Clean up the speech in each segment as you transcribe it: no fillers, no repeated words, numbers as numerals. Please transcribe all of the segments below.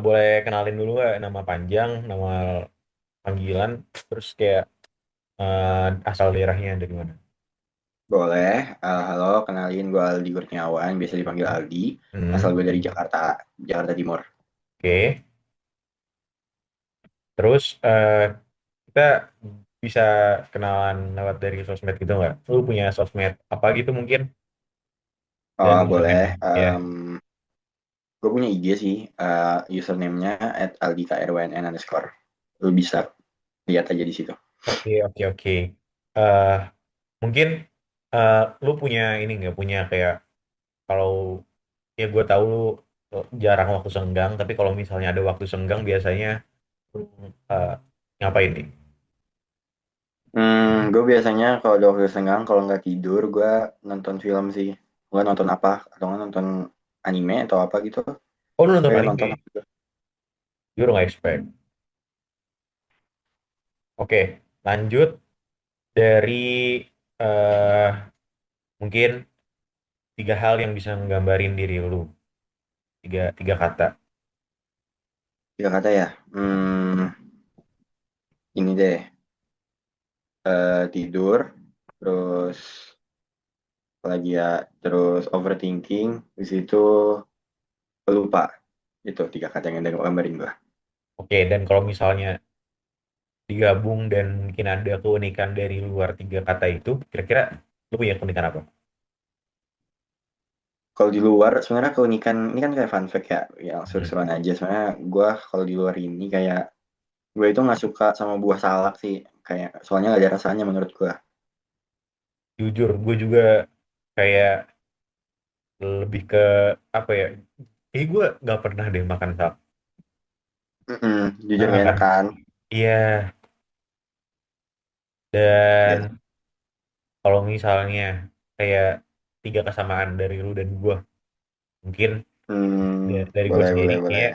Boleh kenalin dulu nggak nama panjang, nama panggilan, terus kayak asal daerahnya dari mana? Boleh. Halo, kenalin gue Aldi Kurniawan, biasa dipanggil Aldi. Asal Hmm, gue dari Jakarta, Jakarta Timur. oke. Terus kita bisa kenalan lewat dari sosmed gitu nggak? Lu punya sosmed apa gitu mungkin? Dan Oh, gimana? boleh. Ya, Gue punya IG sih, username-nya @aldikrwn_. Lu bisa lihat aja di situ. oke, oke, oke. Eh Mungkin lu punya ini nggak punya kayak kalau ya gue tahu lu jarang waktu senggang, tapi kalau misalnya ada waktu senggang biasanya lu ngapain nih? Gue biasanya kalau ada waktu senggang, kalau nggak tidur, gue nonton film sih. Gue nonton apa? Atau nggak nonton anime atau apa gitu. Oh, lu nonton Kayak nonton anime? apa? Jujur nggak expect. Oke, lanjut dari eh mungkin tiga hal yang bisa menggambarin diri lu. Tiga kata. Tiga kata ya. Ini deh. Tidur, terus lagi ya, terus overthinking, di situ lupa. Itu tiga kata yang ada gambarin gua. Oke, dan kalau misalnya digabung dan mungkin ada keunikan dari luar tiga kata itu, kira-kira lu punya keunikan apa? Kalau di luar sebenarnya keunikan ini kan kayak fun fact ya, yang Hmm. seru-seruan aja. Sebenarnya gua kalau di luar ini kayak gue itu nggak suka sama buah salak sih, kayak soalnya nggak ada rasanya menurut gua. Jujur, gue juga kayak lebih ke apa ya? Gue nggak pernah deh makan sap. Jujur Nah, gak kan? enak kan? Iya. Ya, Dan kalau misalnya kayak tiga kesamaan dari lu dan gue, mungkin dari gue boleh sendiri, boleh boleh. kayak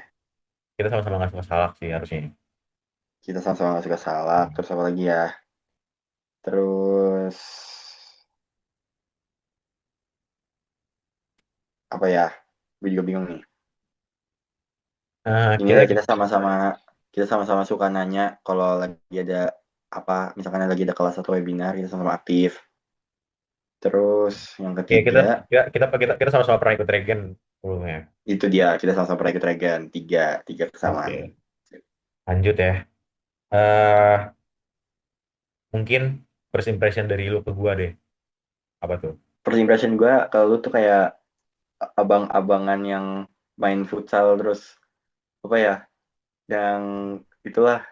kita sama-sama nggak suka salak sih harusnya. Kita sama-sama nggak suka salak. Terus apa lagi ya? Terus apa ya? Gue juga bingung nih. Ini Kita deh kita sama-sama suka nanya kalau lagi ada apa, misalkan lagi ada kelas atau webinar, kita sama aktif. Terus yang kayak kita ketiga kita kita kita, kita sama-sama pernah ikut regen sebelumnya. itu dia, kita sama-sama pernah ikut Regen, tiga tiga kesamaan. Oke, lanjut ya. eh Mungkin first impression dari lu ke gua deh. Apa tuh? First impression gue kalau lu tuh kayak abang-abangan yang main futsal, terus apa ya, yang itulah,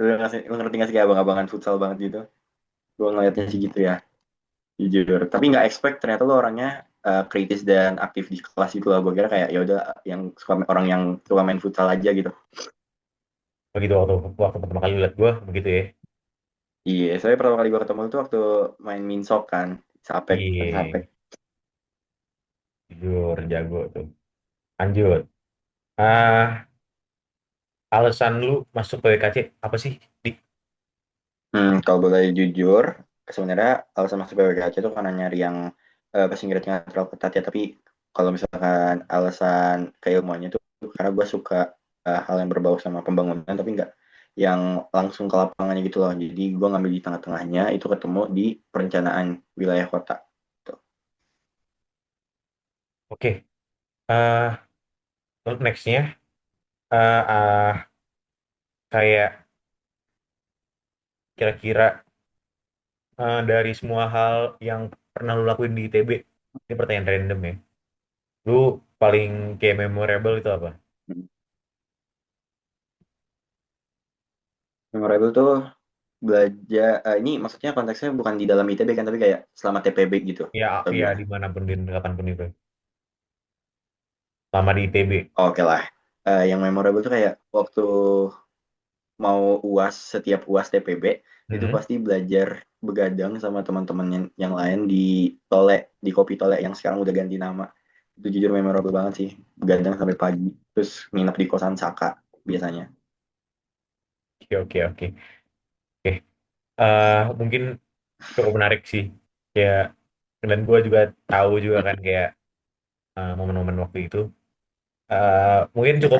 lu ngerti gak sih kayak abang-abangan futsal banget gitu. Gue ngeliatnya sih gitu ya, jujur, tapi nggak expect ternyata lu orangnya kritis dan aktif di kelas gitu lah. Gue kira kayak ya udah, yang suka orang yang suka main futsal aja gitu. Begitu waktu waktu pertama kali lihat gua begitu ya. Iya, saya pertama kali gue ketemu itu waktu main Minsok kan, Sapek, kan Sapek. Iya, jujur jago tuh. Lanjut. Ah, Alasan lu masuk PWKC apa sih? Di Kalau boleh jujur, sebenarnya alasan masuk PWKC itu karena nyari yang passing grade-nya nggak terlalu ketat ya. Tapi kalau misalkan alasan keilmuannya itu karena gue suka hal yang berbau sama pembangunan, tapi nggak yang langsung ke lapangannya gitu loh. Jadi gue ngambil di tengah-tengahnya, itu ketemu di perencanaan wilayah kota. Tuh. Oke. Ah, Nextnya, ah, ah, kayak kira-kira dari semua hal yang pernah lu lakuin di ITB, ini pertanyaan random ya. Lu paling kayak memorable itu apa? Memorable tuh belajar, ini maksudnya konteksnya bukan di dalam ITB kan, tapi kayak selama TPB gitu Ya, atau ya gimana? dimanapun di kapanpun itu. Lama di ITB. Oke lah. Yang memorable tuh kayak waktu mau UAS, setiap UAS TPB itu Hmm. pasti belajar begadang sama teman-teman yang lain di Tole, di Kopi Tole yang sekarang udah ganti nama. Itu jujur memorable banget sih, begadang sampai pagi, terus nginep di kosan Saka biasanya. Oke, oke, oke. Oke. Mungkin cukup menarik sih. Kayak dan gue juga tahu juga kan kayak momen-momen waktu itu. Mungkin cukup